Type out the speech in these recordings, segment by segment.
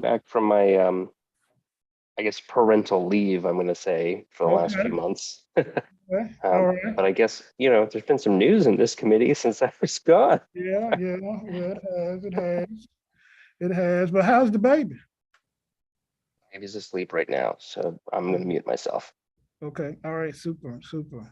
back from my I guess parental leave, I'm going to say, for the last few Okay. months. Okay. All right. But I guess, there's been some news in this committee since I was gone. Yeah, yeah. Well, it has. It has. It has. But how's the baby? He's asleep right now, so I'm going to mute myself. Okay. All right. Super. Super.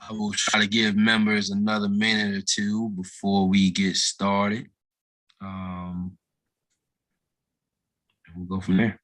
I will try to give members another minute or two before we get started. And we'll go from there.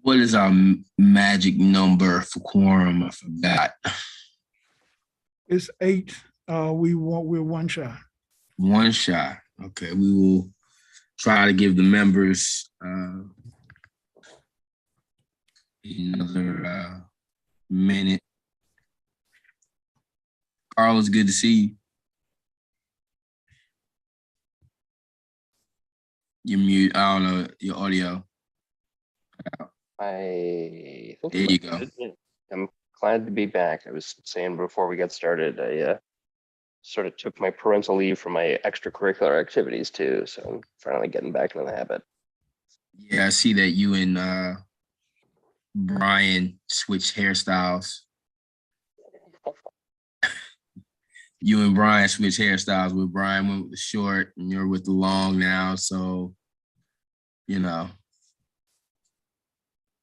What is our magic number for quorum? I forgot. It's 8. We're one shy. One shot. Okay, we will try to give the members another minute. Carl, it's good to see you. You're mute. I don't know your audio. I think There you go. Yeah. I'm glad to be back. I was saying before we got started, I sort of took my parental leave from my extracurricular activities too, so I'm finally getting back into the habit. Yeah, I see that you and Brian switched hairstyles. You and Brian switched hairstyles. With Brian went with the short, and you're with the long now. So, you know, a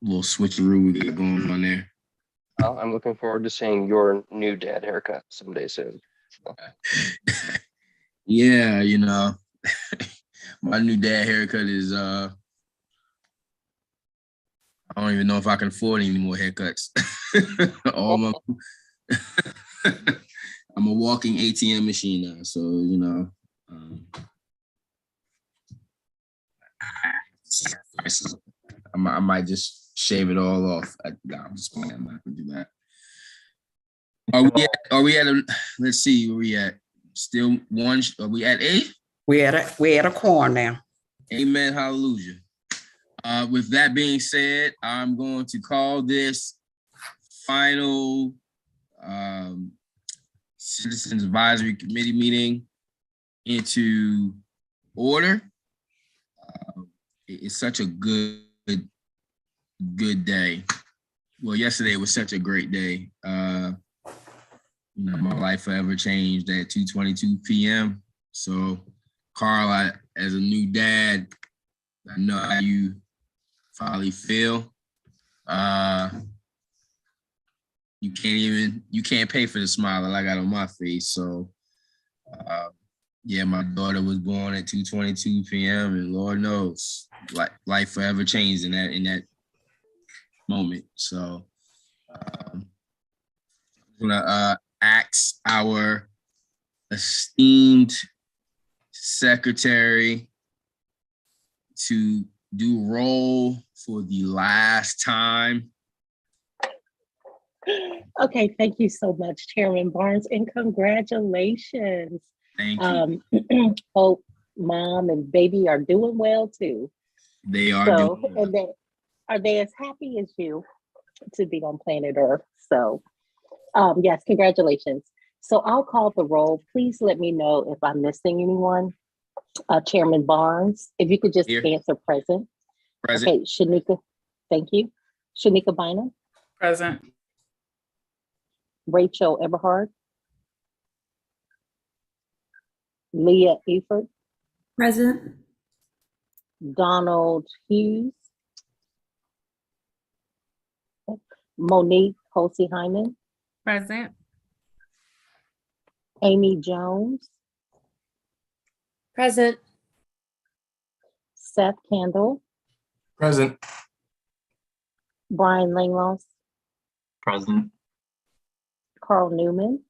little switcheroo we got going on there. Well, I'm looking forward to seeing your new dad haircut someday soon. Yeah, you know, my new dad haircut is I don't even know if I can afford any more haircuts. All my I'm a walking ATM machine now, so you know. I might just shave it all off. I'm just playing. I'm not gonna do that. Are we at a, let's see where we at. Still one, are we at 8? We at a quorum now. Amen, hallelujah. With that being said, I'm going to call this final Citizens Advisory Committee meeting into order. It's such a good day. Well, yesterday was such a great day. You know, my life forever changed at 2:22 p.m. So, Carl, as a new dad, I know how you probably feel. You can't pay for the smile that I got on my face. So, yeah, my daughter was born at 2:22 p.m. and Lord knows, life forever changed in that moment. So, I'm gonna ask our esteemed secretary to do roll for the last time. Okay, thank you so much, Chairman Barnes, and congratulations. Thank you. Hope mom and baby are doing well too. They are So, doing well. and are they as happy as you to be on planet Earth? So, yes, congratulations. So I'll call the roll. Please let me know if I'm missing anyone. Chairman Barnes, if you could just Here. answer present. Present. Okay, Shanika, thank you. Shanika Bynum, Present. Rachel Eberhard, Leah Eford, Present. Donald Hughes, Monique Hulsey Hyman, Present. Amy Jones, Present. Seth Kendall, Present. Brian Langloss, Present. Carl Newman.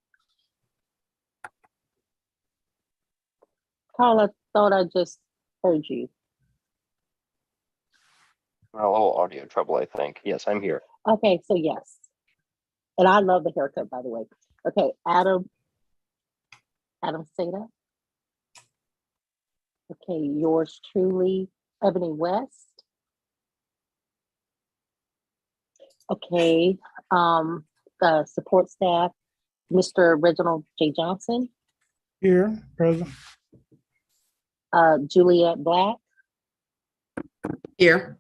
Carl, I thought I just heard you. A little audio trouble, I think. Yes, I'm here. Okay, so yes. And I love the haircut, by the way. Okay, Adam Seda. Okay, yours truly, Ebony West. Okay, the support staff, Mr. Reginald J. Johnson, Here, present. Juliet Black, Here.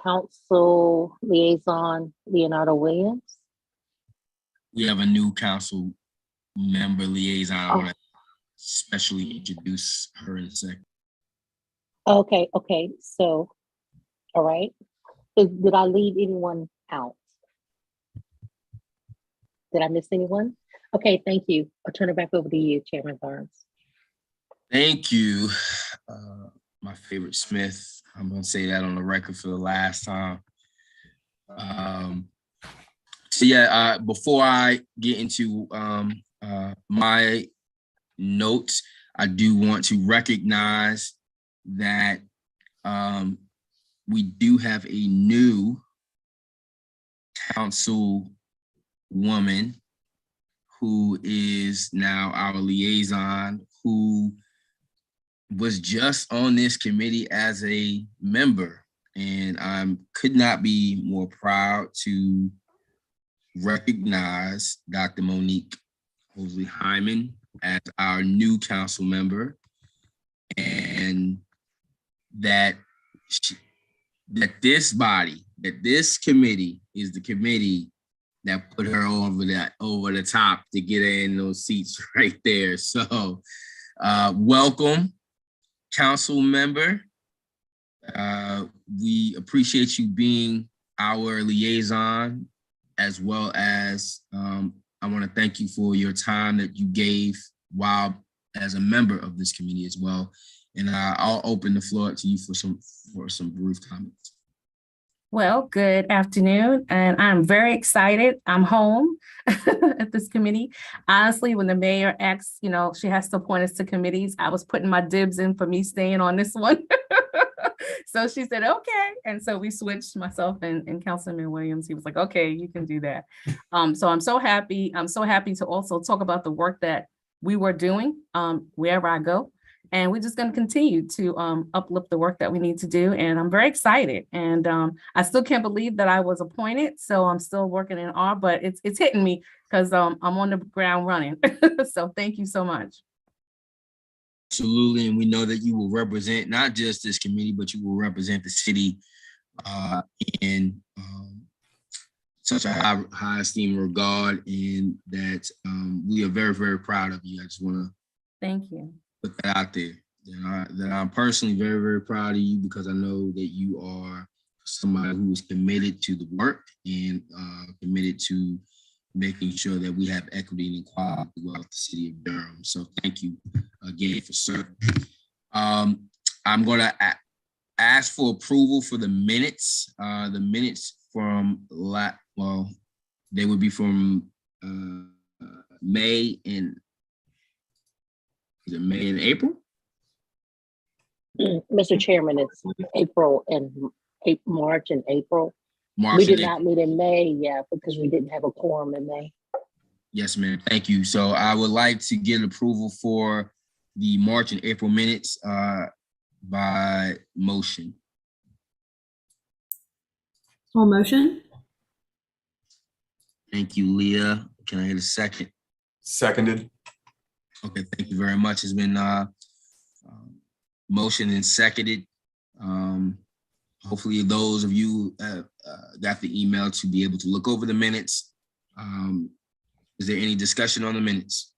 Council Liaison Leonardo Williams. We have a new council member liaison. I Oh. want to specially introduce her in a second. Okay, so, all right. Did I leave anyone out? Did I miss anyone? Okay, thank you. I'll turn it back over to you, Chairman Barnes. Thank you, my favorite Smith. I'm gonna say that on the record for the last time. So yeah, before I get into my notes, I do want to recognize that we do have a new council woman who is now our liaison, who was just on this committee as a member. And I could not be more proud to recognize Dr. Monique Hosley Hyman as our new council member, and that this committee is the committee that put her over the top to get her in those seats right there. So welcome, council member. We appreciate you being our liaison, as well as I want to thank you for your time that you gave while as a member of this committee as well. And I'll open the floor to you for some brief comments. Well, good afternoon, and I'm very excited. I'm home at this committee. Honestly, when the mayor asked, she has to appoint us to committees, I was putting my dibs in for me staying on this one. So she said, okay. And so we switched, myself and Councilman Williams. He was like, okay, you can do that. So I'm so happy. I'm so happy to also talk about the work that we were doing wherever I go. And we're just going to continue to uplift the work that we need to do. And I'm very excited. And I still can't believe that I was appointed. So I'm still working in R, but it's hitting me because I'm on the ground running. So thank you so much. Absolutely. And we know that you will represent not just this committee, but you will represent the city in such a high esteem regard, and that we are very, very proud of you. I just want to thank you. Put that out there. That I'm personally very, very proud of you, because I know that you are somebody who is committed to the work and committed to making sure that we have equity and equality throughout the city of Durham. So thank you again for serving. I'm going to ask for approval for the minutes. The minutes from they would be from May and April. Mr. Chairman, it's April and March and April. March we did and not meet in May, because we didn't have a quorum in May. Yes, ma'am. Thank you. So I would like to get approval for the March and April minutes by motion. Full motion. Thank you, Leah. Can I get a second? Seconded. Okay, thank you very much. It's been motioned and seconded. Hopefully those of you got the email to be able to look over the minutes. Is there any discussion on the minutes?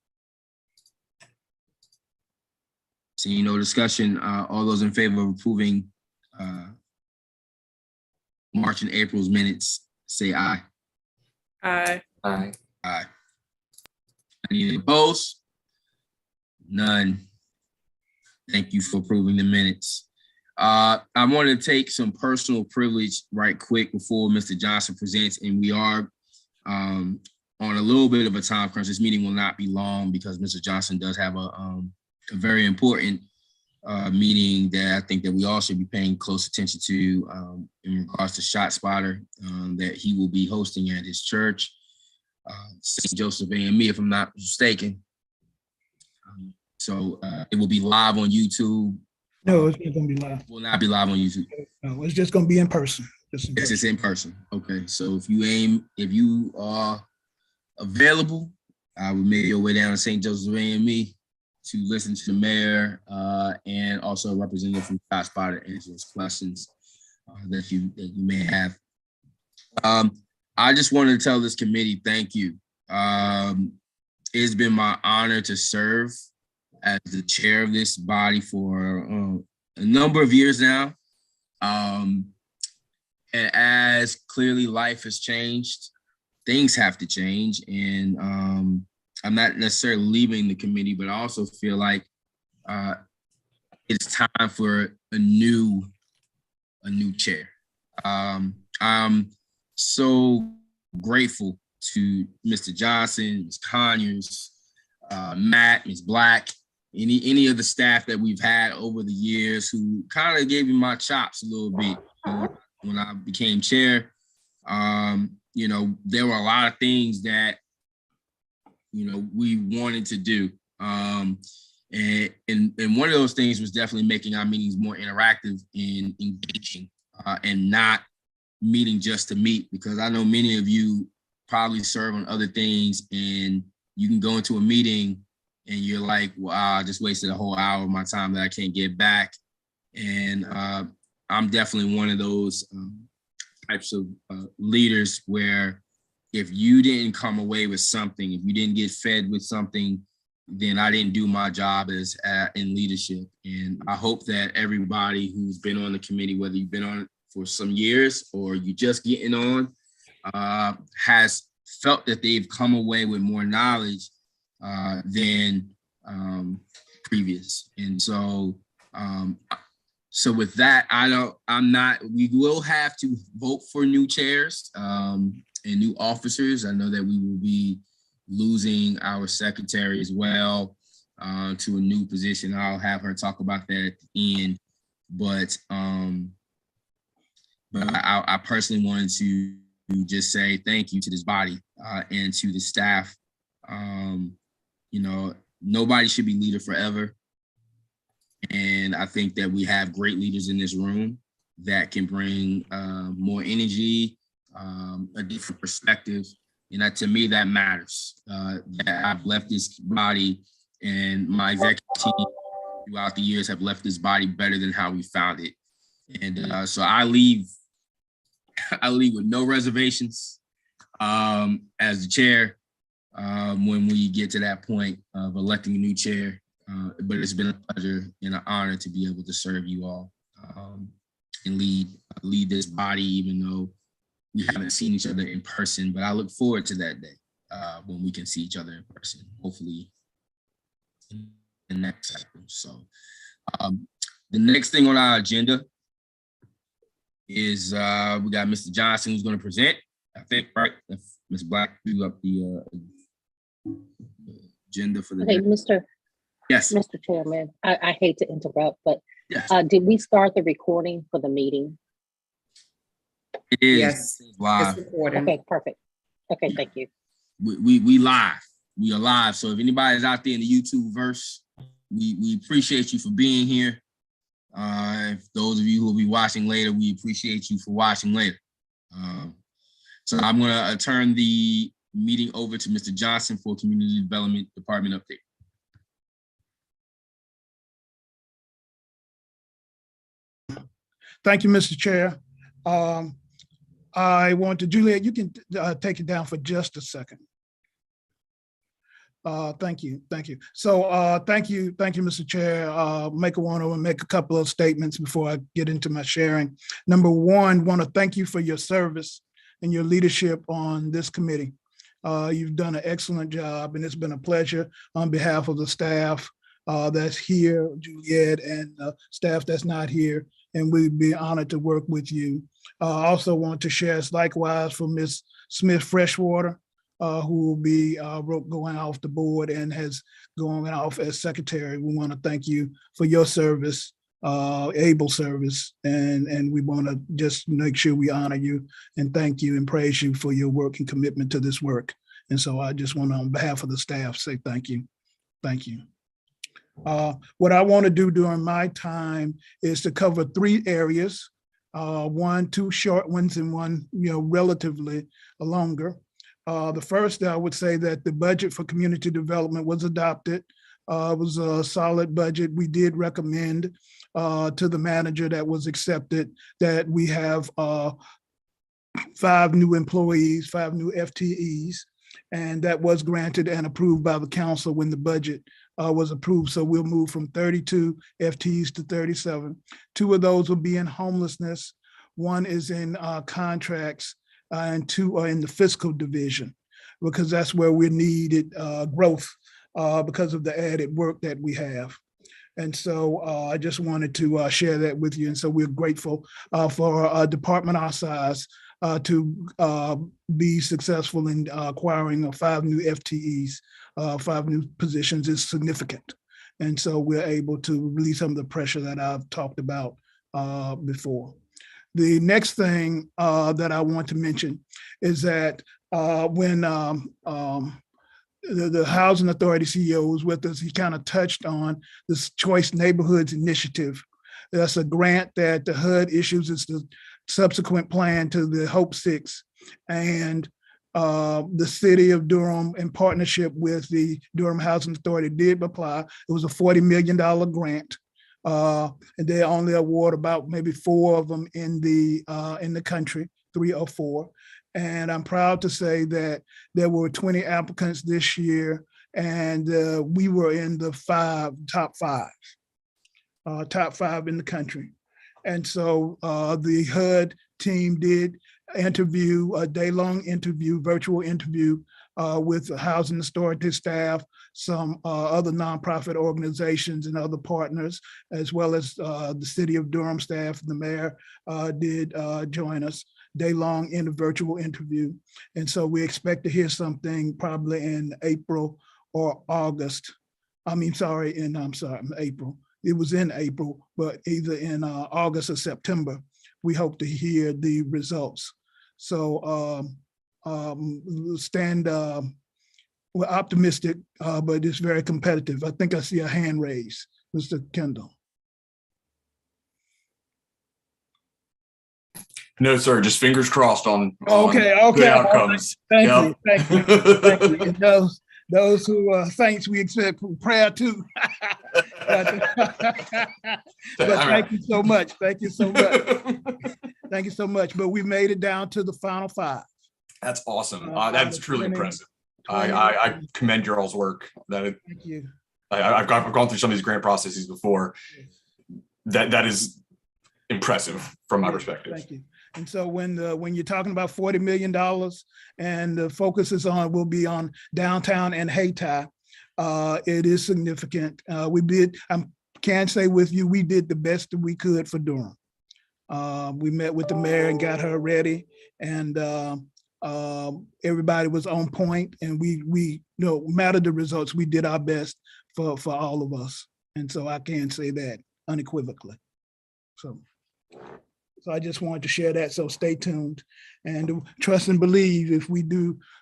Seeing no discussion, all those in favor of approving March and April's minutes, say aye. Aye. Aye. Aye. Any opposed? None. Thank you for approving the minutes. I want to take some personal privilege right quick before Mr. Johnson presents, and we are on a little bit of a time crunch. This meeting will not be long because Mr. Johnson does have a very important meeting that I think that we all should be paying close attention to in regards to Shot Spotter that he will be hosting at his church, St. Joseph AME, if I'm not mistaken. So it will be live on YouTube. No, it's not going to be live. Will not be live on YouTube. No, it's just going to be in person. Yes, it's in person. Okay, so if you are available, I would make your way down to St. Joseph AME to listen to the mayor and also a representative from Shot Spotter answer those questions that you may have. I just wanted to tell this committee thank you. It's been my honor to serve as the chair of this body for a number of years now. And as clearly life has changed, things have to change. And I'm not necessarily leaving the committee, but I also feel like it's time for a new a new chair. I'm so grateful to Mr. Johnson, Ms. Conyers, Matt, Ms. Black, any of the staff that we've had over the years who kind of gave me my chops a little bit when I became chair. You know, there were a lot of things that, you know, we wanted to do. And one of those things was definitely making our meetings more interactive and engaging, and not meeting just to meet, because I know many of you probably serve on other things and you can go into a meeting and you're like, wow, I just wasted a whole hour of my time that I can't get back. And I'm definitely one of those types of leaders where if you didn't come away with something, if you didn't get fed with something, then I didn't do my job as in leadership. And I hope that everybody who's been on the committee, whether you've been on it for some years or you just getting on, has felt that they've come away with more knowledge than previous. And so, so with that, we will have to vote for new chairs and new officers. I know that we will be losing our secretary as well to a new position. I'll have her talk about that at the end. But I personally wanted to just say thank you to this body and to the staff. You know, nobody should be leader forever. And I think that we have great leaders in this room that can bring more energy, a different perspective. And that, to me, that matters. That I've left this body and my executive team throughout the years have left this body better than how we found it. And so I leave with no reservations as the chair when we get to that point of electing a new chair. But it's been a pleasure and an honor to be able to serve you all and lead this body, even though we haven't seen each other in person. But I look forward to that day when we can see each other in person, hopefully in the next cycle. So the next thing on our agenda is we got Mr. Johnson who's going to present. I think, right? If Ms. Black threw up the agenda for the Okay, day. Yes. Mr. Chairman, I hate to interrupt, but Yes. did we start the recording for the meeting? It is. Yes. Live. It's recording. Okay, perfect. Okay, thank you. We live. We are live. So if anybody's out there in the YouTube verse, we appreciate you for being here. If those of you who will be watching later, we appreciate you for watching later. So I'm going to turn the meeting over to Mr. Johnson for Community Development Department update. Thank you, Mr. Chair. I want to, Juliet, you can take it down for just a second. Thank you. So thank you, Mr. Chair. Want to make a couple of statements before I get into my sharing. Number one, want to thank you for your service and your leadership on this committee. You've done an excellent job, and it's been a pleasure on behalf of the staff that's here, Juliet, and staff that's not here, and we'd be honored to work with you. I also want to share likewise for Ms. Smith Freshwater, who will be going off the board and has gone off as secretary. We want to thank you for your service, able service, and we want to just make sure we honor you and thank you and praise you for your work and commitment to this work. And so I just want to, on behalf of the staff, say thank you. Thank you. What I want to do during my time is to cover 3 areas, 2 short ones and one, relatively longer. The first, I would say that the budget for community development was adopted. It was a solid budget. We did recommend to the manager that was accepted that we have 5 new employees, 5 new FTEs, and that was granted and approved by the council when the budget was approved. So we'll move from 32 FTEs to 37. 2 of those will be in homelessness. 1 is in contracts, and 2 are in the fiscal division, because that's where we needed growth because of the added work that we have. And so I just wanted to share that with you. And so we're grateful for a department our size to be successful in acquiring 5 new FTEs, 5 new positions is significant. And so we're able to release some of the pressure that I've talked about before. The next thing that I want to mention is that when the Housing Authority CEO was with us, he kind of touched on this Choice Neighborhoods Initiative. That's a grant that the HUD issues. It's the subsequent plan to the Hope 6. And the city of Durham, in partnership with the Durham Housing Authority, did apply. It was a $40 million grant. And they only award about maybe 4 of them in the country, 3 or 4. And I'm proud to say that there were 20 applicants this year, and we were in the top five in the country. And so the HUD team did interview, a day-long interview, virtual interview with the Housing Authority staff, some other nonprofit organizations and other partners, as well as the city of Durham staff. The mayor did join us, day-long in a virtual interview. And so we expect to hear something probably in April or August. April. It was in April, but either in August or September, we hope to hear the results. So we're optimistic, but it's very competitive. I think I see a hand raised, Mr. Kendall. No, sir. Just fingers crossed on Okay. good outcomes. Thank Yep. you. And those who are saints, we expect prayer too. But thank you so much. Thank you so much. But we made it down to the final 5. That's awesome. That's truly impressive. I commend your all's work. Thank you. I've gone through some of these grant processes before. That is impressive from my perspective. Thank you. And so when you're talking about $40 million and the focus will be on downtown and Hayti, it is significant. I can say with you, we did the best that we could for Durham. We met with the mayor and got her ready, and everybody was on point, and we no matter the results, we did our best for all of us. And so I can say that unequivocally. So I just wanted to share that. So stay tuned and trust and believe if we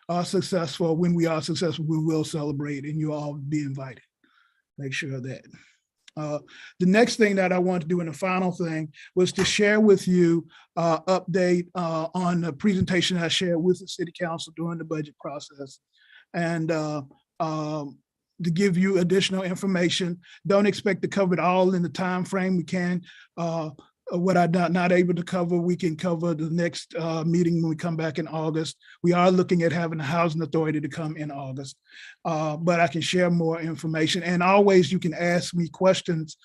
are successful, when we are successful, we will celebrate, and you all be invited. Make sure of that. The next thing that I want to do, and the final thing, was to share with you update on the presentation I shared with the city council during the budget process. And to give you additional information. Don't expect to cover it all in the time frame. We can. What I'm not able to cover, we can cover the next meeting when we come back in August. We are looking at having the Housing Authority to come in August, but I can share more information. And always you can ask me questions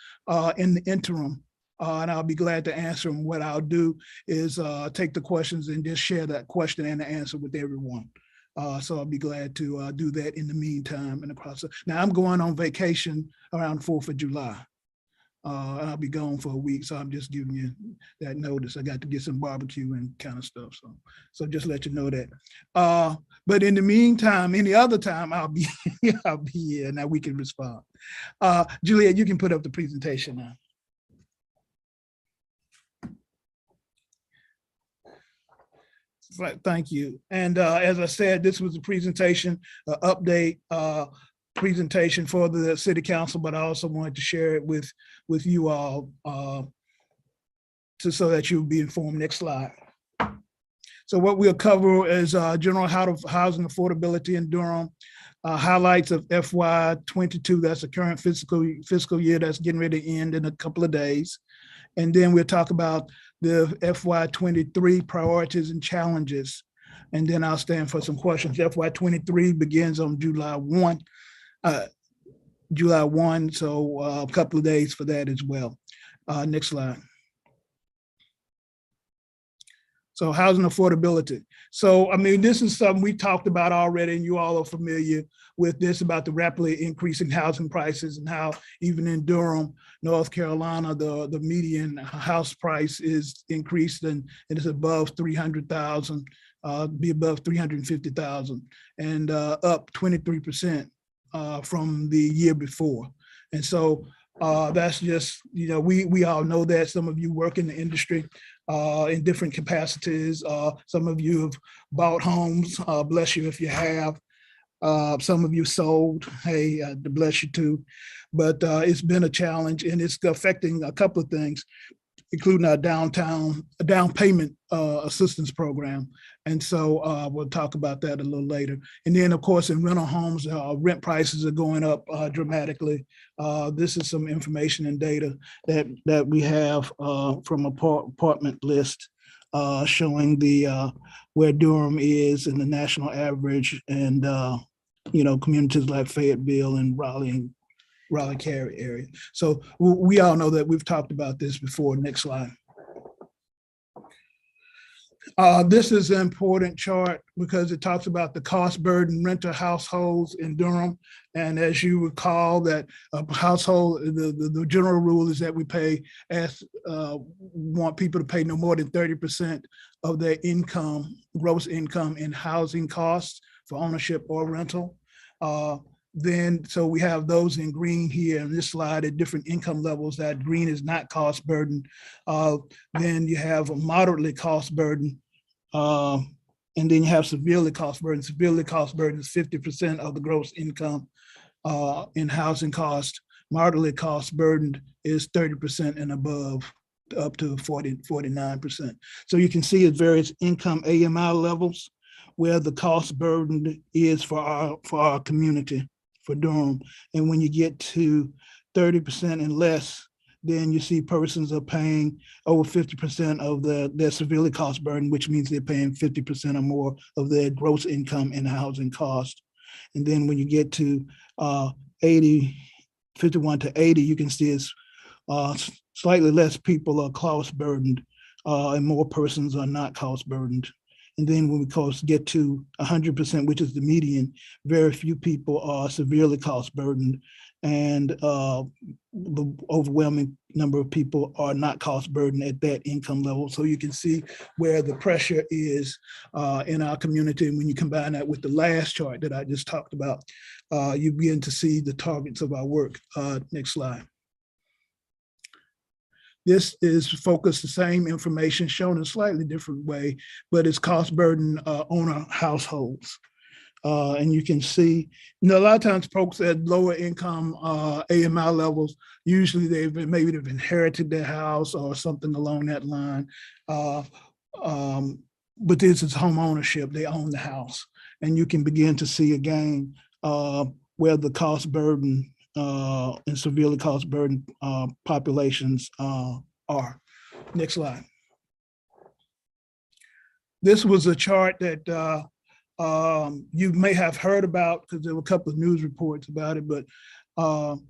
in the interim, and I'll be glad to answer them. What I'll do is take the questions and just share that question and the answer with everyone. So I'll be glad to do that in the meantime in the process. Now I'm going on vacation around 4th of July. I'll be gone for a week, so I'm just giving you that notice. I got to get some barbecue and kind of stuff, so just let you know that. But in the meantime, any other time, I'll be here. Now we can respond. Juliet, you can put up the presentation now. Thank you. And as I said, this was a presentation, update. Presentation for the city council, but I also wanted to share it with you all so that you'll be informed. Next slide. So what we'll cover is general housing affordability in Durham, highlights of FY22. That's the current fiscal year that's getting ready to end in a couple of days. And then we'll talk about the FY23 priorities and challenges. And then I'll stand for some questions. FY23 begins on July 1. So a couple of days for that as well. Next slide. So housing affordability. So, I mean, this is something we talked about already, and you all are familiar with this about the rapidly increasing housing prices and how even in Durham, North Carolina, the median house price is increased and it is above 300,000, be above 350,000 and up 23% from the year before. And so that's just, you know, we all know that. Some of you work in the industry in different capacities. Some of you have bought homes, bless you if you have. Some of you sold, hey, bless you too. But it's been a challenge and it's affecting a couple of things, including our down payment assistance program. And so we'll talk about that a little later. And then of course, in rental homes, rent prices are going up dramatically. This is some information and data that we have from apartment list showing the where Durham is in the national average and you know, communities like Fayetteville and Raleigh-Cary area. So we all know that. We've talked about this before. Next slide. This is an important chart because it talks about the cost burden renter households in Durham. And as you recall that a household, the general rule is that we want people to pay no more than 30% of their income, gross income in housing costs for ownership or rental. Then, so we have those in green here in this slide at different income levels. That green is not cost burden. Then you have a moderately cost burden. And then you have severely cost burden. Severely cost burden is 50% of the gross income in housing cost. Moderately cost burden is 30% and above, up to 49%. So you can see at various income AMI levels where the cost burden is for our community, for Durham. And when you get to 30% and less, then you see persons are paying over 50% of their severely cost burden, which means they're paying 50% or more of their gross income in housing cost. And then when you get to 51 to 80, you can see it's slightly less people are cost burdened and more persons are not cost burdened. And then when we get to 100%, which is the median, very few people are severely cost burdened, and the overwhelming number of people are not cost burdened at that income level. So you can see where the pressure is in our community. And when you combine that with the last chart that I just talked about, you begin to see the targets of our work. Next slide. This is focused the same information shown in a slightly different way, but it's cost burden owner households. And you can see, you know, a lot of times folks at lower income AMI levels, usually they've inherited their house or something along that line. But this is home ownership, they own the house. And you can begin to see again where the cost burden and severely cost burden populations are. Next slide. This was a chart that you may have heard about because there were a couple of news reports about it, but on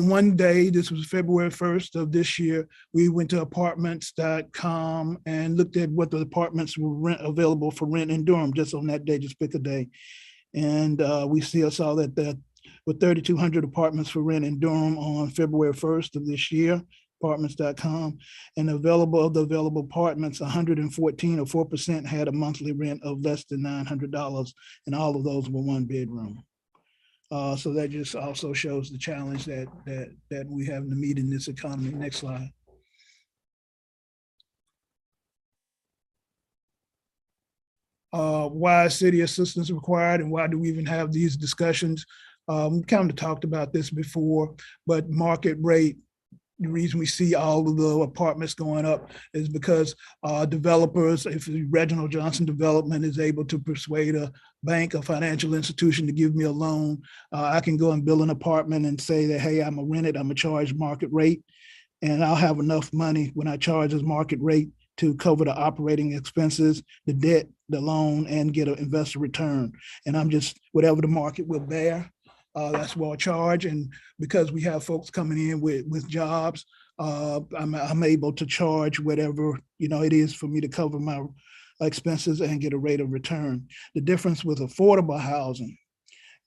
one day, this was February 1st of this year, we went to apartments.com and looked at what the apartments were available for rent in Durham just on that day, just pick a day. And we saw that there were 3,200 apartments for rent in Durham on February 1st of this year, apartments.com. And of the available apartments, 114 or 4% had a monthly rent of less than $900, and all of those were one bedroom. So that just also shows the challenge that we have to meet in this economy. Next slide. Why is city assistance required and why do we even have these discussions? We kind of talked about this before, but market rate, the reason we see all of the apartments going up is because developers, if Reginald Johnson Development is able to persuade a bank, a financial institution to give me a loan, I can go and build an apartment and say that, hey, I'm gonna rent it, I'm gonna charge market rate, and I'll have enough money when I charge this market rate to cover the operating expenses, the debt, the loan, and get an investor return. And I'm just, whatever the market will bear, that's what I'll charge. And because we have folks coming in with jobs, I'm able to charge whatever, it is for me to cover my expenses and get a rate of return. The difference with affordable housing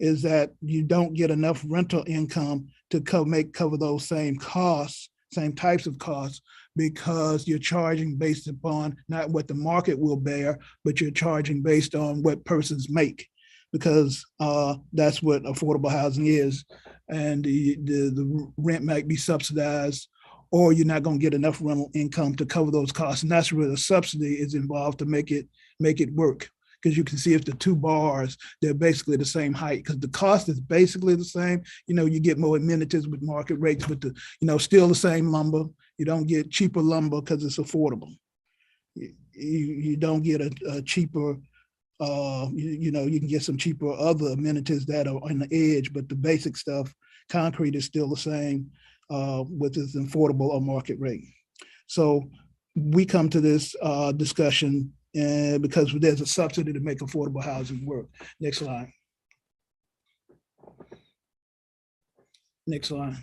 is that you don't get enough rental income to cover those same costs, same types of costs, because you're charging based upon not what the market will bear, but you're charging based on what persons make, because that's what affordable housing is. And the rent might be subsidized, or you're not going to get enough rental income to cover those costs. And that's where the subsidy is involved to make it work. Because you can see if the two bars, they're basically the same height, because the cost is basically the same. You get more amenities with market rates, but still the same lumber. You don't get cheaper lumber because it's affordable. You don't get a cheaper, you can get some cheaper other amenities that are on the edge, but the basic stuff, concrete is still the same with its affordable or market rate. So we come to this discussion because there's a subsidy to make affordable housing work. Next slide. Next slide.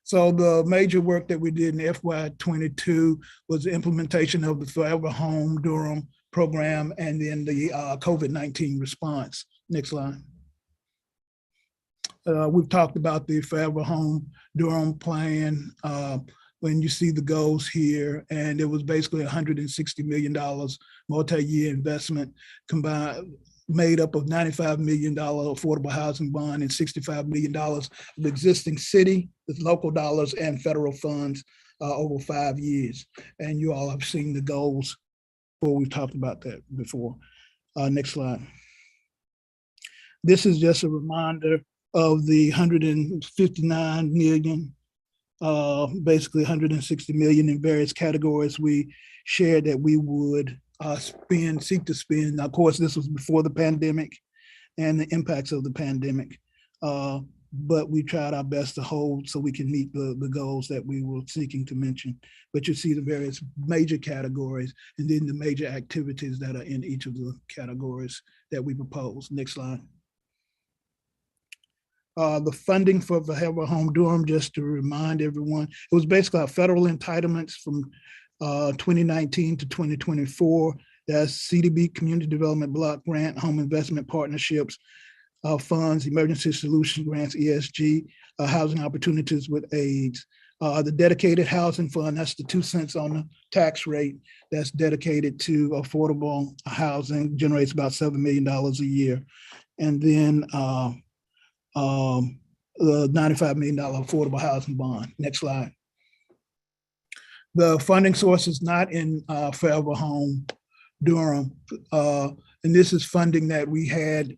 So the major work that we did in FY22 was the implementation of the Forever Home Durham program and then the COVID-19 response. Next slide. We've talked about the Forever Home Durham plan. When you see the goals here, and it was basically $160 million multi-year investment combined, made up of $95 million affordable housing bond and $65 million of existing city, with local dollars and federal funds over 5 years. And you all have seen the goals before. We've talked about that before. Next slide. This is just a reminder of the 159 million, basically 160 million in various categories we shared that we would seek to spend. Now, of course, this was before the pandemic and the impacts of the pandemic, but we tried our best to hold so we can meet the goals that we were seeking to mention. But you see the various major categories and then the major activities that are in each of the categories that we propose. Next slide. The funding for Forever Home Durham, just to remind everyone, it was basically our federal entitlements from 2019 to 2024. That's CDB, Community Development Block Grant, Home Investment Partnerships, funds, Emergency Solution Grants, ESG, Housing Opportunities with AIDS. The Dedicated Housing Fund, that's the 2 cents on the tax rate that's dedicated to affordable housing, generates about $7 million a year. And then the $95 million affordable housing bond. Next slide. The funding source is not in Forever Home Durham, and this is funding that we had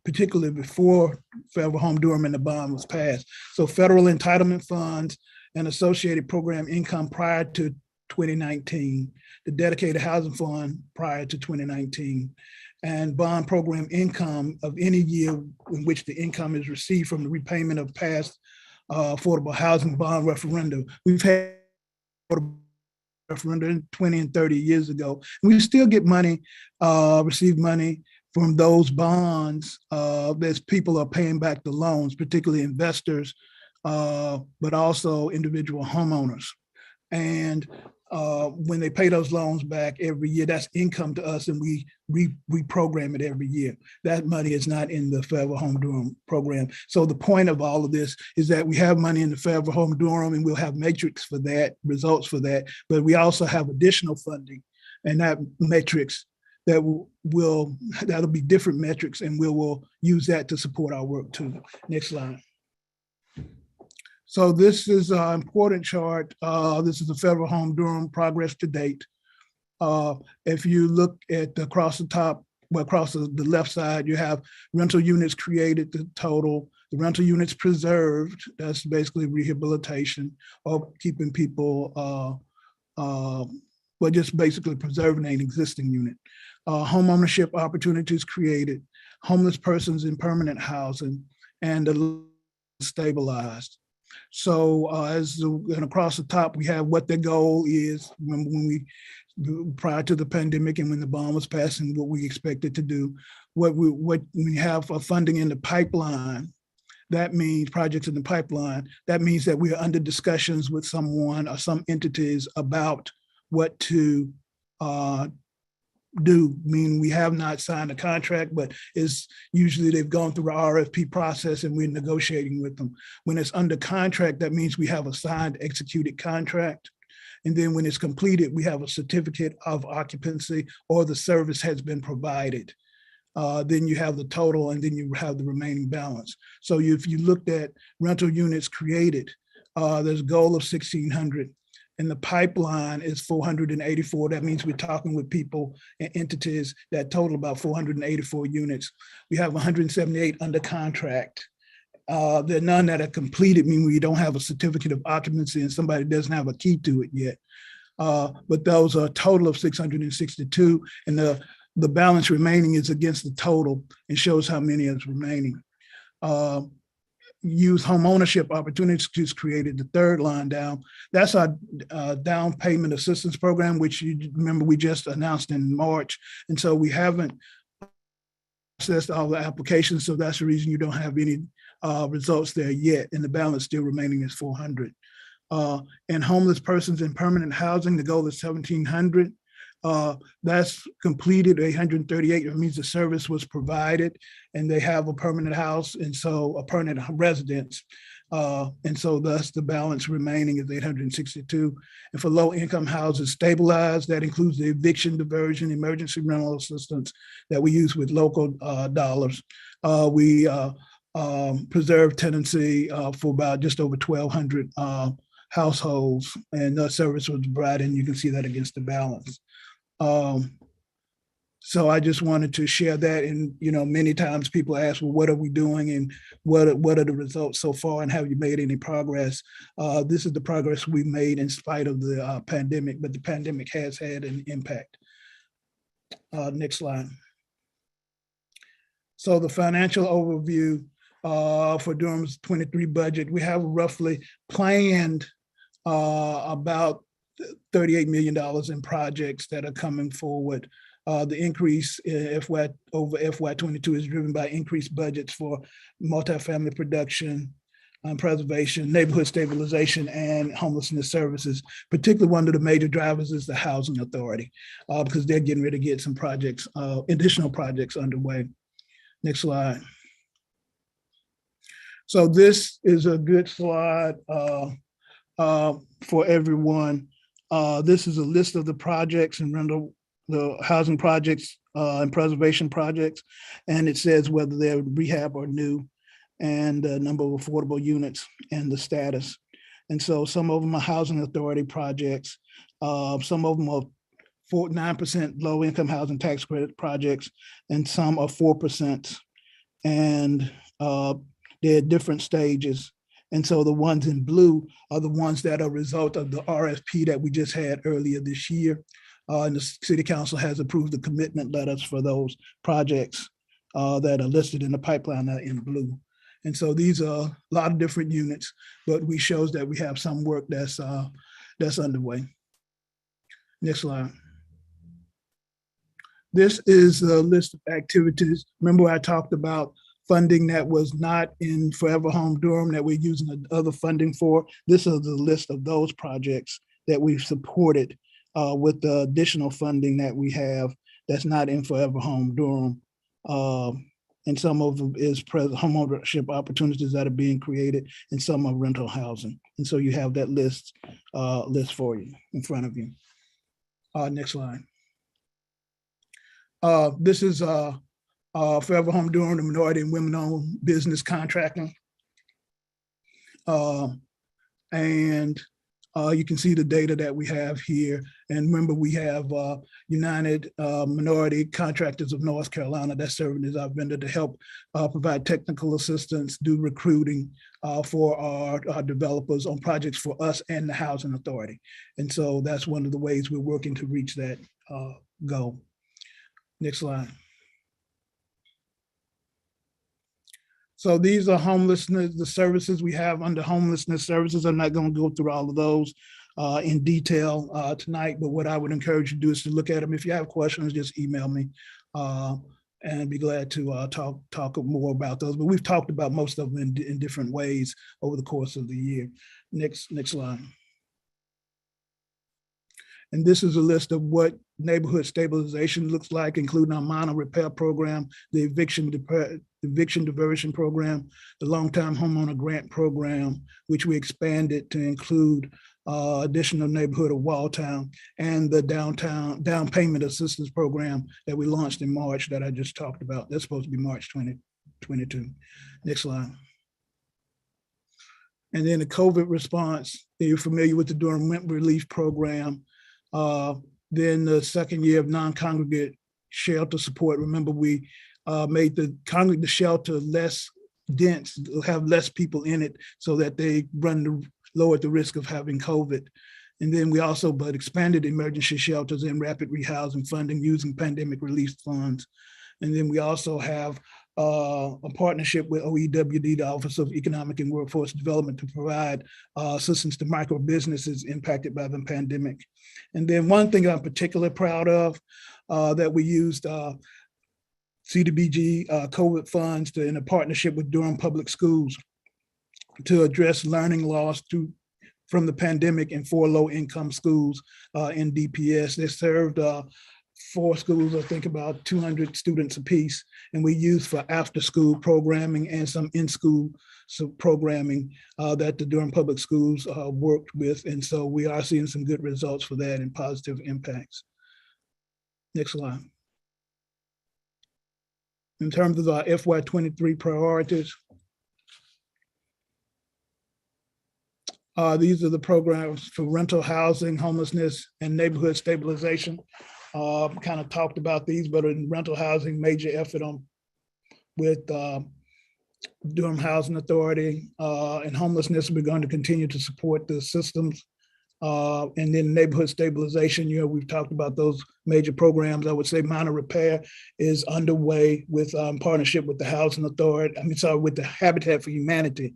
particularly before Forever Home Durham and the bond was passed. So federal entitlement funds and associated program income prior to 2019, the dedicated housing fund prior to 2019, and bond program income of any year in which the income is received from the repayment of past affordable housing bond referendum. We've had referendum 20 and 30 years ago. We still get money, receive money from those bonds as people are paying back the loans, particularly investors, but also individual homeowners. And when they pay those loans back every year, that's income to us, and we reprogram it every year. That money is not in the Forever Home Durham program. So the point of all of this is that we have money in the Forever Home Durham, and we'll have metrics for that, results for that, but we also have additional funding, and that metrics that'll be different metrics, and we'll use that to support our work too. Next slide. So this is an important chart. This is the Forever Home Durham progress to date. If you look at across the top, across the left side, you have rental units created, the total, the rental units preserved, that's basically rehabilitation or keeping people, just basically preserving an existing unit. Home ownership opportunities created, homeless persons in permanent housing, and stabilized. So and across the top, we have what the goal is prior to the pandemic and when the bond was passed and what we expected to do. What we have funding in the pipeline that means projects in the pipeline. That means that we are under discussions with someone or some entities about what to do. Mean we have not signed a contract, but it's usually they've gone through the RFP process and we're negotiating with them. When it's under contract, that means we have a signed, executed contract. And then when it's completed, we have a certificate of occupancy or the service has been provided. Then you have the total and then you have the remaining balance. So if you looked at rental units created, there's a goal of 1,600 and the pipeline is 484. That means we're talking with people and entities that total about 484 units. We have 178 under contract. There are none that are completed, meaning we don't have a certificate of occupancy and somebody doesn't have a key to it yet. But those are a total of 662 and the balance remaining is against the total and shows how many is remaining. Youth home ownership opportunities created, the third line down. That's our down payment assistance program, which you remember we just announced in March. And so we haven't processed all the applications. So that's the reason you don't have any results there yet. And the balance still remaining is 400. And homeless persons in permanent housing, the goal is 1,700. That's completed 838. It means the service was provided and they have a permanent house and so a permanent residence. And so thus the balance remaining is 862. And for low income houses stabilized, that includes the eviction, diversion, emergency rental assistance that we use with local dollars. We preserve tenancy for about just over 1,200 households and the service was provided and you can see that against the balance. So I just wanted to share that. And, you know, many times people ask, well, what are we doing and what are the results so far and have you made any progress? This is the progress we've made in spite of the pandemic, but the pandemic has had an impact. Next slide. So the financial overview for Durham's 23 budget, we have roughly planned about $38 million in projects that are coming forward. The increase in over FY22 is driven by increased budgets for multifamily production, preservation, neighborhood stabilization, and homelessness services. Particularly one of the major drivers is the Housing Authority because they're getting ready to get some projects, additional projects underway. Next slide. So this is a good slide for everyone. This is a list of the projects and the housing projects and preservation projects. And it says whether they're rehab or new and the number of affordable units and the status. And so some of them are Housing Authority projects. Some of them are 9% low income housing tax credit projects and some are 4%. And they're at different stages. And so the ones in blue are the ones that are a result of the RFP that we just had earlier this year. And the City Council has approved the commitment letters for those projects that are listed in the pipeline in blue. And so these are a lot of different units, but we shows that we have some work that's underway. Next slide. This is a list of activities. Remember I talked about funding that was not in Forever Home Durham that we're using other funding for. This is the list of those projects that we've supported with the additional funding that we have that's not in Forever Home Durham. And some of them is homeownership opportunities that are being created and some are rental housing. And so you have that list for you in front of you. Next slide. This is Forever Home Durham, the minority and women-owned business contracting. And you can see the data that we have here. And remember, we have United Minority Contractors of North Carolina that's serving as our vendor to help provide technical assistance, do recruiting for our developers on projects for us and the Housing Authority. And so that's one of the ways we're working to reach that goal. Next slide. So these are homelessness, the services we have under homelessness services. I'm not going to go through all of those in detail tonight, but what I would encourage you to do is to look at them. If you have questions, just email me. and be glad to talk more about those. But we've talked about most of them in different ways over the course of the year. Next slide. And this is a list of what neighborhood stabilization looks like, including our minor repair program, the eviction diversion program, the long-term homeowner grant program, which we expanded to include additional neighborhood of Walltown, and the down payment assistance program that we launched in March that I just talked about. That's supposed to be March 2022. Next slide. And then the COVID response, you're familiar with the Durham Rent Relief Program. Then the second year of non-congregate shelter support. Remember, we made the congregate shelter less dense, have less people in it so that they lowered the risk of having COVID. And then we also expanded emergency shelters and rapid rehousing funding using pandemic relief funds. And then we also have a partnership with OEWD, the Office of Economic and Workforce Development, to provide assistance to micro businesses impacted by the pandemic. And then one thing I'm particularly proud of that we used CDBG COVID funds in a partnership with Durham Public Schools to address learning loss from the pandemic in 4 low-income schools in DPS. They served 4 schools, I think about 200 students apiece, and we used for after-school programming and some in-school programming that the Durham Public Schools worked with. And so we are seeing some good results for that and positive impacts. Next slide. In terms of our FY23 priorities, these are the programs for rental housing, homelessness, and neighborhood stabilization. Kind of talked about these, but in rental housing, major effort with Durham Housing Authority, and homelessness, we're going to continue to support the systems. And then neighborhood stabilization, we've talked about those major programs. I would say minor repair is underway with partnership with the Housing Authority, with the Habitat for Humanity.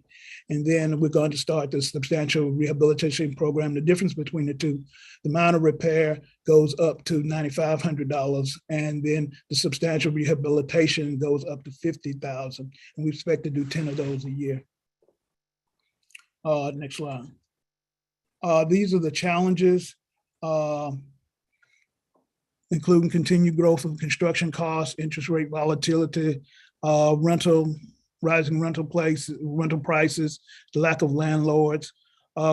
And then we're going to start the substantial rehabilitation program. The difference between the two, the minor repair goes up to $9,500, and then the substantial rehabilitation goes up to $50,000. And we expect to do 10 of those a year. Next slide. These are the challenges, including continued growth of construction costs, interest rate volatility, rising rental prices, the lack of landlords.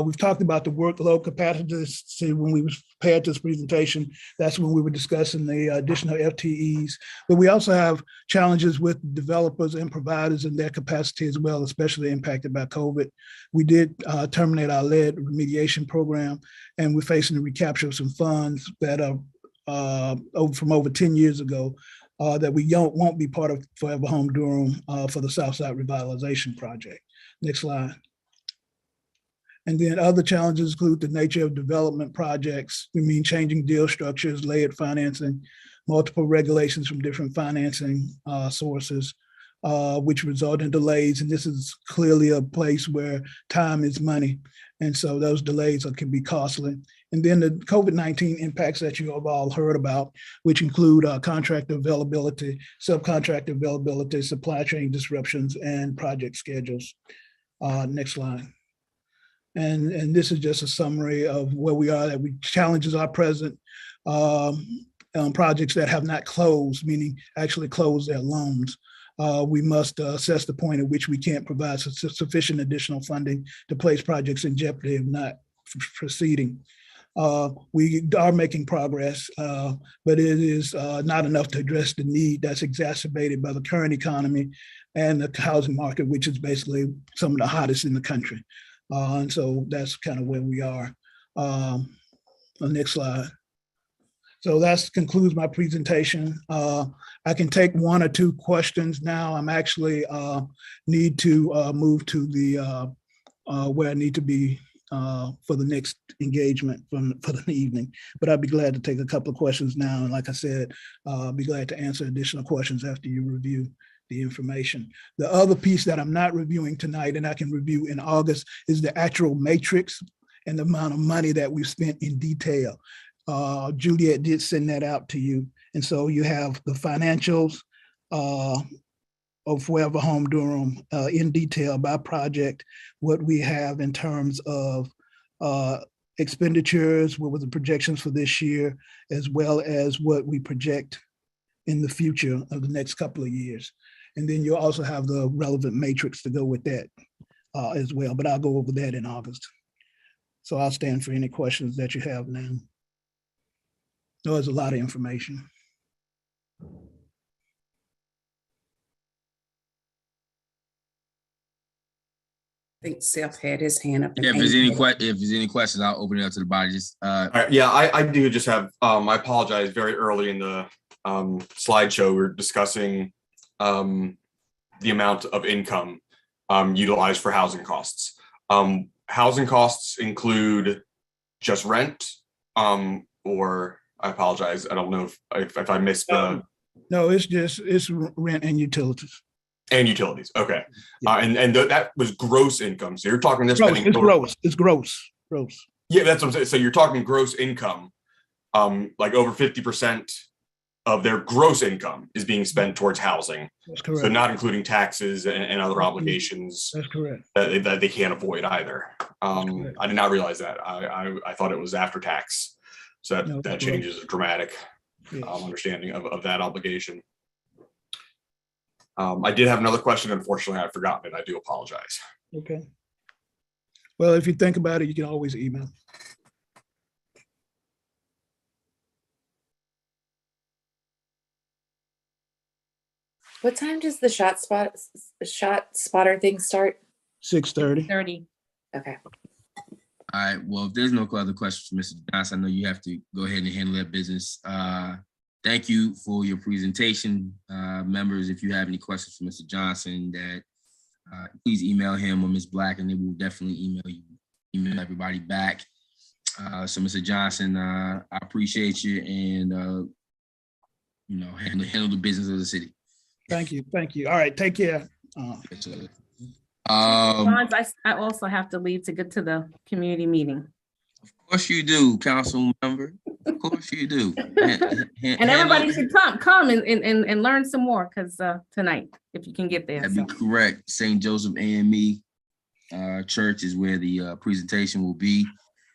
We've talked about the workload capacity when we prepared this presentation. That's when we were discussing the additional FTEs. But we also have challenges with developers and providers and their capacity as well, especially impacted by COVID. We did terminate our lead remediation program, and we're facing the recapture of some funds that are from over 10 years ago that we won't be part of Forever Home Durham for the Southside Revitalization Project. Next slide. And then other challenges include the nature of development projects. Changing deal structures, layered financing, multiple regulations from different financing sources, which result in delays. And this is clearly a place where time is money. And so those delays can be costly. And then the COVID-19 impacts that you have all heard about, which include contractor availability, subcontractor availability, supply chain disruptions, and project schedules. Next slide. And this is just a summary of where we are, that challenges are present on projects that have not closed, meaning actually closed their loans. We must assess the point at which we can't provide sufficient additional funding to place projects in jeopardy of not proceeding. We are making progress, but it is not enough to address the need that's exacerbated by the current economy and the housing market, which is basically some of the hottest in the country. And so that's kind of where we are. The next slide. So that concludes my presentation. I can take 1 or 2 questions now. I'm actually need to move to the where I need to be for the next engagement for the evening. But I'd be glad to take a couple of questions now. And like I said, I'll be glad to answer additional questions after you review the information. The other piece that I'm not reviewing tonight and I can review in August is the actual matrix and the amount of money that we've spent in detail. Juliet did send that out to you. And so you have the financials of Forever Home Durham in detail by project, what we have in terms of expenditures, what were the projections for this year, as well as what we project in the future of the next couple of years. And then you'll also have the relevant matrix to go with that as well, but I'll go over that in August. So I'll stand for any questions that you have now. There's a lot of information. I think Seth had his hand up. and Yeah, if there's Amy- any questions, I'll open it up to the body. Just All right, yeah, I do just have, I apologize, very early in the slideshow, we are discussing the amount of income utilized for housing costs. Housing costs include just rent, or I apologize, I don't know if I missed the. No, it's rent and utilities. And utilities, okay. Yeah. And that was gross income, so you're talking, they're spending. It's gross. Yeah, that's what I'm saying. So you're talking gross income, like over 50% of their gross income is being spent towards housing. That's correct. So not including taxes and other obligations That's correct. that they can't avoid either. correct. I did not realize that. I thought it was after tax. So No, that that's changes the dramatic Yes. understanding of that obligation. I did have another question. Unfortunately, I've forgotten it. I do apologize. Okay. Well, if you think about it, you can always email. What time does the shot spotter thing start? 6:30. 30. Okay. all right. Well, if there's no other questions for Mr. Johnson, I know you have to go ahead and handle that business. Thank you for your presentation. Members, if you have any questions for Mr. Johnson, that please email him or Ms. Black, and they will definitely email everybody back. So Mr. Johnson, I appreciate you, and handle the business of the city. Thank you. All right, take care. Bonds, I also have to leave to get to the community meeting. Of course you do, council member. Of course you do. And everybody should come and learn some more, because tonight, if you can get there. That'd be correct. St. Joseph AME Church is where the presentation will be.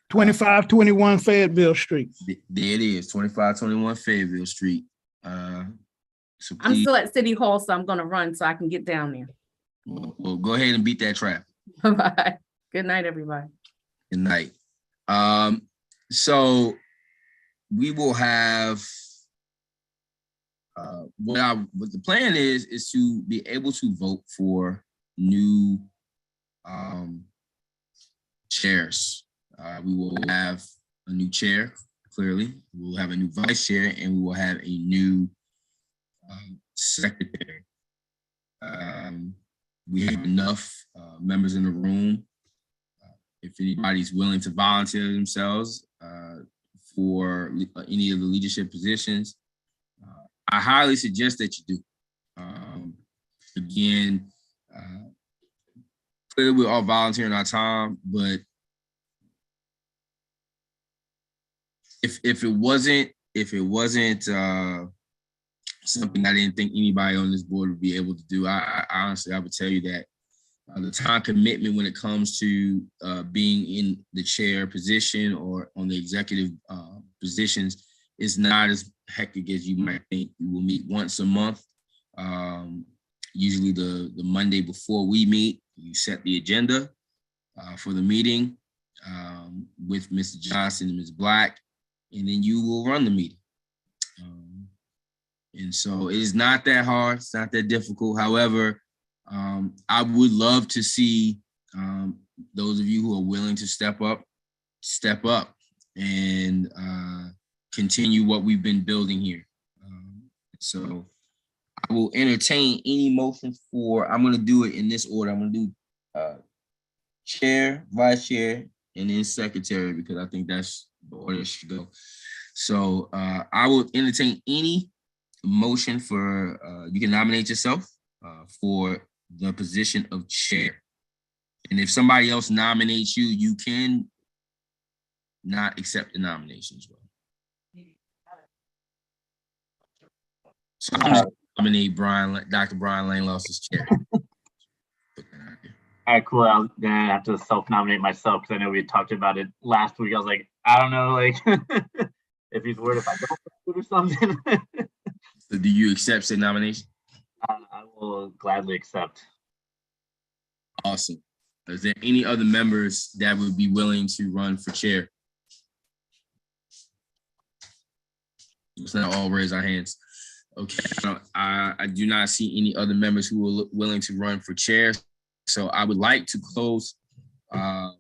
2521 Fayetteville Street. There it is, 2521 Fayetteville Street. So I'm please, still at City Hall, so I'm gonna run so I can get down there. well, go ahead and beat that traffic. Bye. Good night, everybody. Good night. So we will have what the plan is to be able to vote for new chairs. We will have a new chair, clearly. We will have a new vice chair, and we will have a new secretary. We have enough members in the room. If anybody's willing to volunteer themselves for any of the leadership positions, I highly suggest that you do. Again, clearly we're all volunteering our time, but if it wasn't something I didn't think anybody on this board would be able to do, I honestly, I would tell you that the time commitment when it comes to being in the chair position or on the executive positions is not as hectic as you might think. We will meet once a month. Usually the Monday before we meet, you set the agenda for the meeting with Mr. Johnson and Ms. Black, and then you will run the meeting. And so it is not that hard. It's not that difficult. However, I would love to see those of you who are willing to step up and continue what we've been building here. So I will entertain any motions for, I'm going to do it in this order. I'm going to do chair, vice chair, and then secretary, because I think that's the order it should go. So I will entertain any motion for, you can nominate yourself for the position of chair. And if somebody else nominates you, you can not accept the nomination as well. So nominate Dr. Brian Langloss as chair. All right, cool. I was gonna have to self-nominate myself because I know we had talked about it last week. I was like, I don't know, like if he's worried if I don't do it or something. So do you accept said nomination? I will gladly accept. Awesome. Is there any other members that would be willing to run for chair? Let's not all raise our hands. Okay, I do not see any other members who are willing to run for chair. So I would like to close the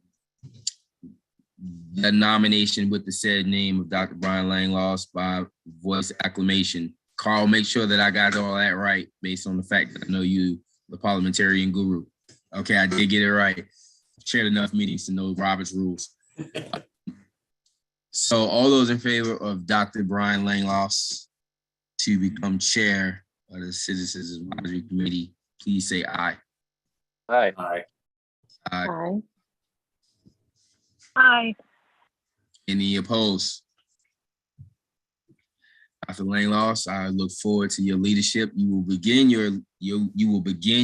nomination with the said name of Dr. Brian Langloss by voice acclamation. Carl, make sure that I got all that right based on the fact that I know you, the parliamentarian guru. Okay, I did get it right. I've chaired enough meetings to know Robert's rules. So all those in favor of Dr. Brian Langloss to become chair of the Citizens Advisory Committee, please say aye. Aye. Aye. Aye. Aye. Aye. Any opposed? Dr. Langloss, I look forward to your leadership. You will begin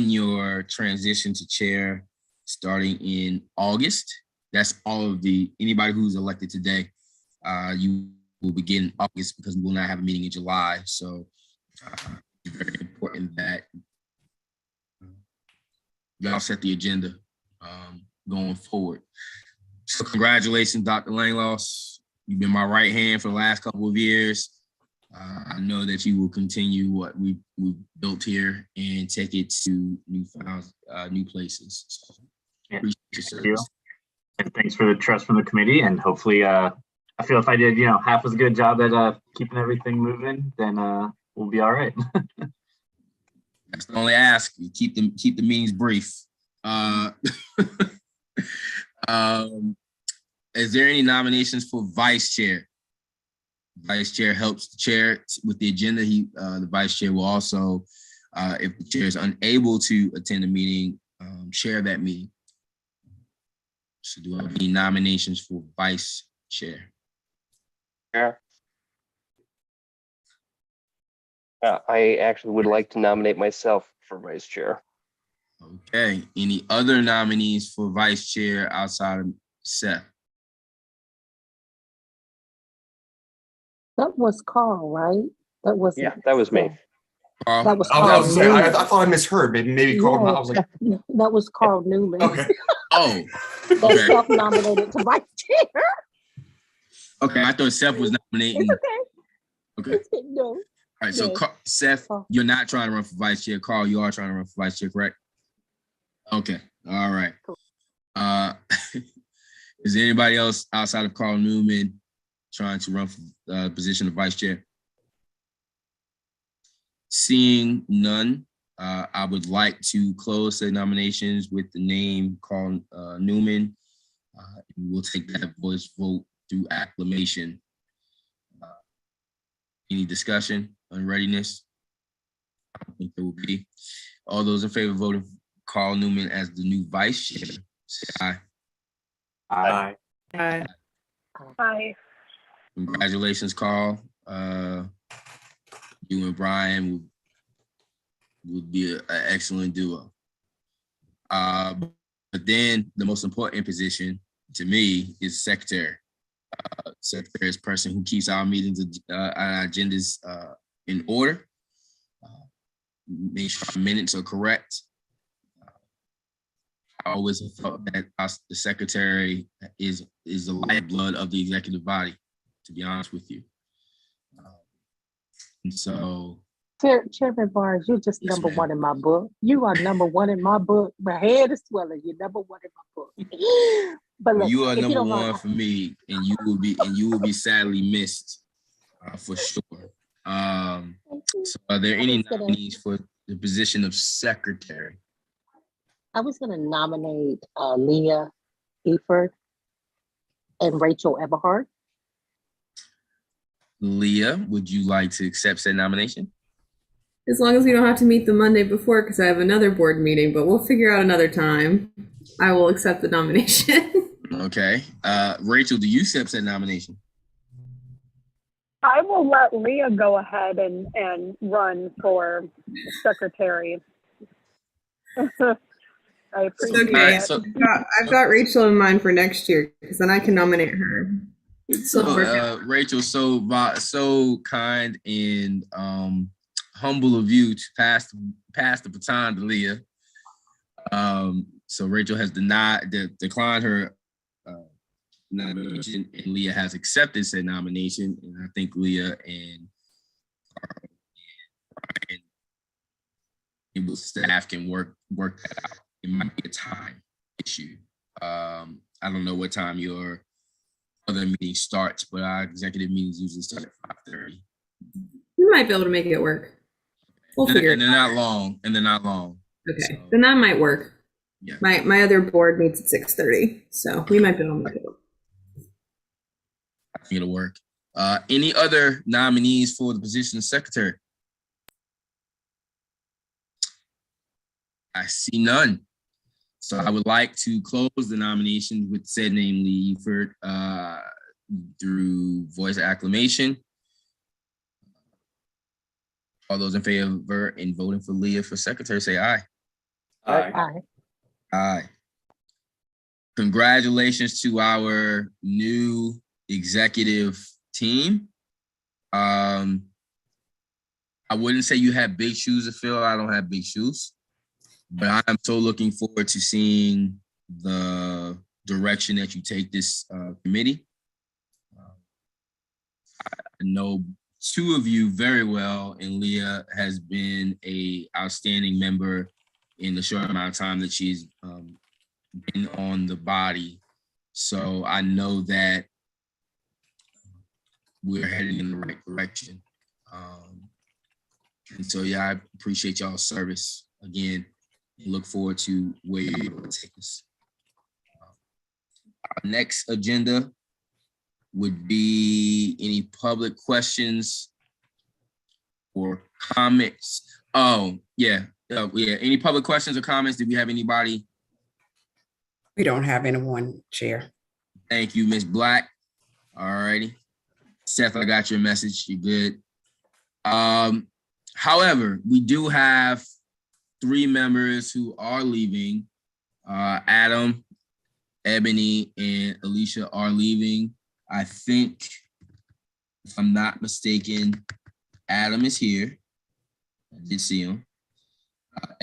your transition to chair starting in August. That's all of anybody who's elected today. You will begin in August because we will not have a meeting in July. So it's very important that y'all set the agenda going forward. So congratulations, Dr. Langloss. You've been my right hand for the last couple of years. I know that you will continue what we've built here and take it to new places. So, Yeah, appreciate your service. And thanks for the trust from the committee. And hopefully, I feel if I did, half as good job at keeping everything moving, then we'll be all right. That's the only ask. You keep the meetings brief. Is there any nominations for vice chair? Vice chair helps the chair with the agenda. The vice chair will also, if the chair is unable to attend a meeting, chair that meeting. So do I have any nominations for vice chair? Yeah. I actually would like to nominate myself for vice chair. Okay. Any other nominees for vice chair outside of Seth? That was Carl, right? That was. Yeah, that was me. Carl? That was I Carl was saying, I Newman. thought I misheard. Maybe Carl. Yeah. I was like, That was Carl Newman. okay. Oh, That okay. self-nominated to vice chair. Okay, I thought Seth was nominating. It's okay. Okay. No. All right, so Yes. Seth, Carl. you're not trying to run for vice chair. Carl, you are trying to run for vice chair, correct? Okay, all right. Cool. Is there anybody else outside of Carl Newman trying to run for the position of vice chair? Seeing none, I would like to close the nominations with the name Carl Newman. We'll take that voice vote through acclamation. Any discussion on readiness? I don't think there will be. All those in favor of voting Carl Newman as the new vice chair, say aye. Aye. Aye. Aye. Congratulations, Carl. You and Brian would be an excellent duo. But then the most important position to me is secretary. Secretary is the person who keeps our meetings, our agendas in order. Make sure our minutes are correct. I always have felt that the secretary is the lifeblood of the executive body, to be honest with you. And so, Chairman Barnes, you're just Yes, number ma'am. one in my book. You are number one in my book. My head is swelling. You're number one in my book. But look, you are if you number don't one mind- for me, and you will be sadly missed for sure. So are there any was gonna- nominees for the position of secretary? I was going to nominate Leah Eford and Rachel Eberhard. Leah, would you like to accept that nomination? As long as we don't have to meet the Monday before, because I have another board meeting, but we'll figure out another time. I will accept the nomination. Okay. Rachel, do you accept that nomination? I will let Leah go ahead and run for secretary. I It's appreciate okay. it. So, I've got Rachel in mind for next year because then I can nominate her. Rachel, so kind and humble of you to pass the baton to Leah. So Rachel has declined her nomination, and Leah has accepted said nomination. And I think Leah and Brian, staff can work that out. It might be a time issue. I don't know what time your other meeting starts, but our executive meetings usually start at 5:30. We might be able to make it work. We'll figure it And they're not long. Okay, So, then that might work. yeah. My other board meets at 6:30, so we might be able to make it work. I think it'll work. Any other nominees for the position of secretary? I see none. So I would like to close the nomination with said name Lee Eford through voice acclamation. All those in favor in voting for Leah for secretary, say aye. Aye. Aye. Congratulations to our new executive team. I wouldn't say you have big shoes to fill. I don't have big shoes. But I'm so looking forward to seeing the direction that you take this committee. I know two of you very well, and Leah has been an outstanding member in the short amount of time that she's been on the body. So I know that we're heading in the right direction. And so, yeah, I appreciate y'all's service again. Look forward to where you're going to take us. Our next agenda would be any public questions or comments. Oh, yeah. Any public questions or comments? Did we have anybody? We don't have anyone, Chair. Thank you, Ms. Black. All righty. Seth, I got your message. You're good. However, we do have 3 members who are leaving. Adam, Ebony, and Alicia are leaving. I think, if I'm not mistaken, Adam is here. I did see him.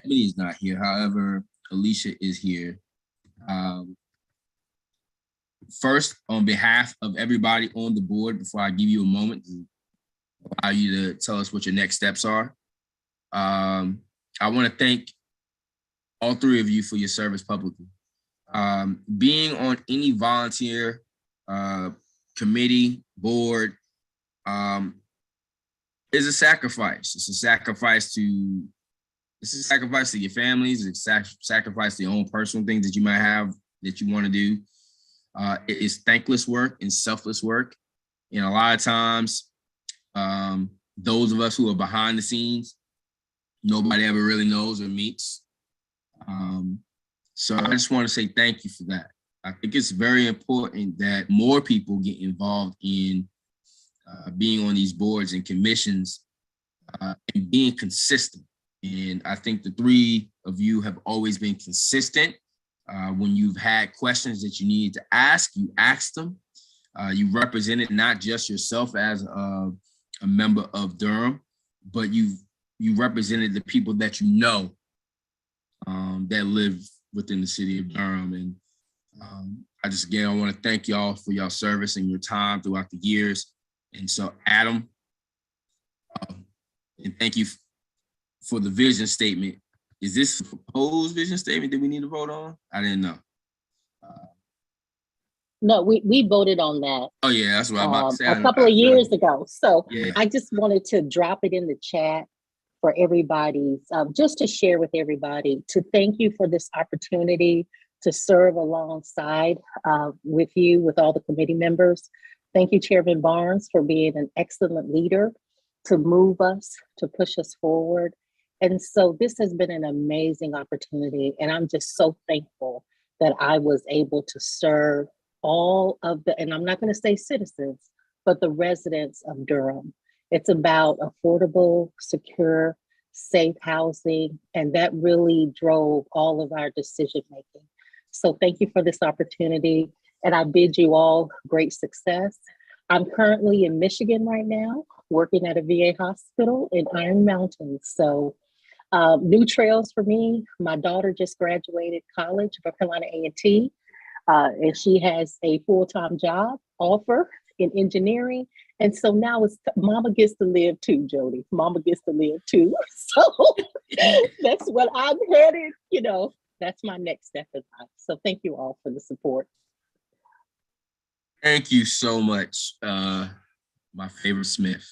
Ebony is not here. However, Alicia is here. First, on behalf of everybody on the board, before I give you a moment to allow you to tell us what your next steps are, I want to thank all 3 of you for your service publicly. Being on any volunteer committee, board, is a sacrifice. It's a sacrifice to your families. It's a sacrifice to your own personal things that you might have that you want to do. It is thankless work and selfless work. And a lot of times, those of us who are behind the scenes, nobody ever really knows or meets. So I just want to say thank you for that. I think it's very important that more people get involved in being on these boards and commissions and being consistent. And I think the 3 of you have always been consistent. When you've had questions that you needed to ask, you asked them. You represented not just yourself as a member of Durham, but you represented the people that you know that live within the city of Durham. And I just, again, I want to thank y'all for y'all service and your time throughout the years. And so, Adam, and thank you for the vision statement. Is this a proposed vision statement that we need to vote on? I didn't know. No, we voted on that Oh, yeah, that's what I'm about to say. a couple of years ago. So Yeah. I just wanted to drop it in the chat for everybody, just to share with everybody, to thank you for this opportunity to serve alongside with you, with all the committee members. Thank you, Chairman Barnes, for being an excellent leader to move us, to push us forward. And so this has been an amazing opportunity. And I'm just so thankful that I was able to serve all of the, and I'm not going to say citizens, but the residents of Durham. It's about affordable, secure, safe housing, and that really drove all of our decision making. So thank you for this opportunity, and I bid you all great success. I'm currently in Michigan right now, working at a VA hospital in Iron Mountain. So new trails for me. My daughter just graduated college, North Carolina A&T, and she has a full-time job offer in engineering. And so now it's mama gets to live too, Jody. Mama gets to live too. So that's what I'm headed, that's my next step in life. So thank you all for the support. Thank you so much. My favorite Smith.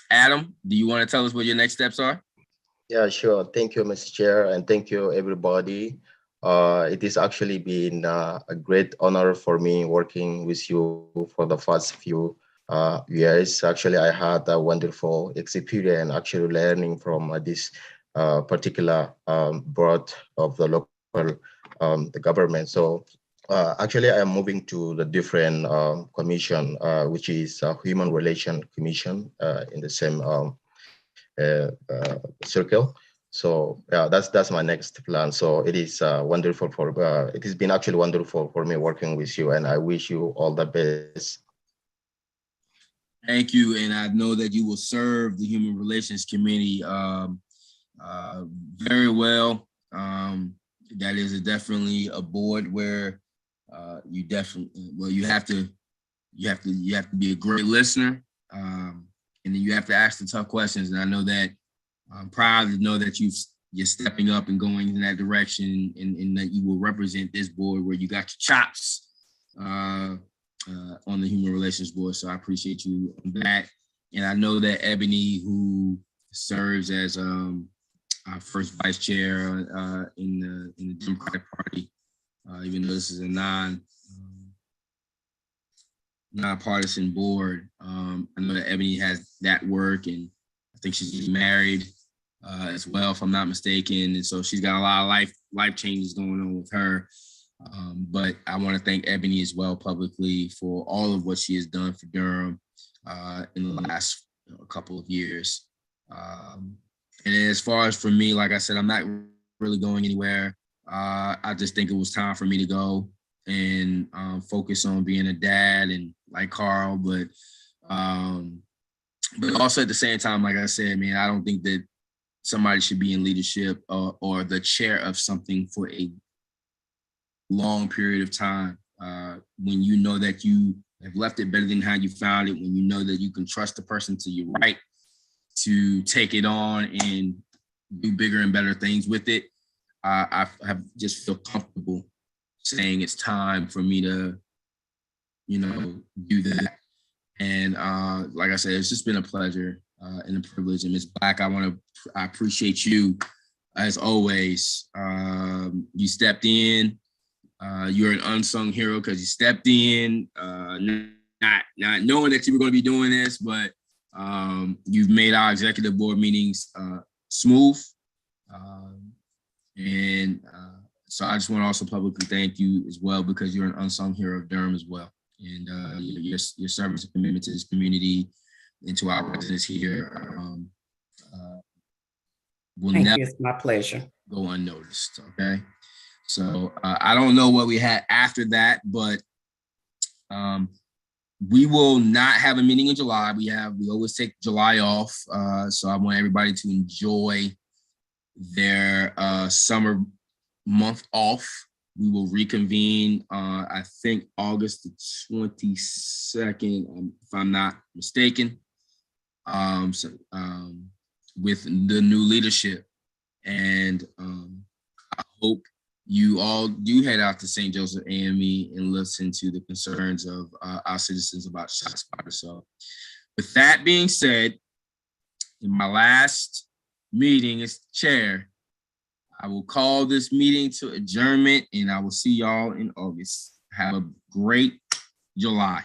Adam, do you want to tell us what your next steps are? Yeah, sure. Thank you, Mr. Chair, and thank you, everybody. It has actually been a great honor for me working with you for the first few years. Actually, I had a wonderful experience actually learning from this particular board of the local the government. So actually, I am moving to the different commission, which is Human Relations Commission in the same circle. So yeah, that's my next plan. So it is wonderful it has been actually wonderful for me working with you, and I wish you all the best. Thank you, and I know that you will serve the Human Relations Committee very well. That is definitely a board where you have to be a great listener, and then you have to ask the tough questions. And I know that I'm proud to know that you're stepping up and going in that direction, and that you will represent this board where you got your chops on the Human Relations Board. So I appreciate you on that. And I know that Ebony, who serves as our first vice chair in the Democratic Party, even though this is a nonpartisan board, I know that Ebony has that work, and I think she's getting married as well, if I'm not mistaken. And so she's got a lot of life changes going on with her. But I want to thank Ebony as well publicly for all of what she has done for Durham in the last couple of years. And as far as for me, like I said, I'm not really going anywhere. I just think it was time for me to go and focus on being a dad and like Carl, but also at the same time, like I said, man, I don't think that somebody should be in leadership or the chair of something for a long period of time when you know that you have left it better than how you found it, when you know that you can trust the person to your right to take it on and do bigger and better things with it. I have just feel comfortable saying it's time for me to, do that. And like I said, it's just been a pleasure and a privilege. And Ms. Black, I appreciate you as always. You stepped in. You're an unsung hero because you stepped in, not knowing that you were going to be doing this, but you've made our executive board meetings smooth. So I just want to also publicly thank you as well, because you're an unsung hero of Durham as well. And your service and commitment to this community and to our residents here will never, it's my pleasure, go unnoticed. Okay. So I don't know what we had after that, but we will not have a meeting in July. We always take July off. So I want everybody to enjoy their summer month off. We will reconvene, I think August the 22nd, if I'm not mistaken, with the new leadership. And I hope you all do head out to St. Joseph AME and listen to the concerns of our citizens about ShotSpotter. So with that being said, in my last meeting as chair, I will call this meeting to adjournment, and I will see y'all in August. Have a great July.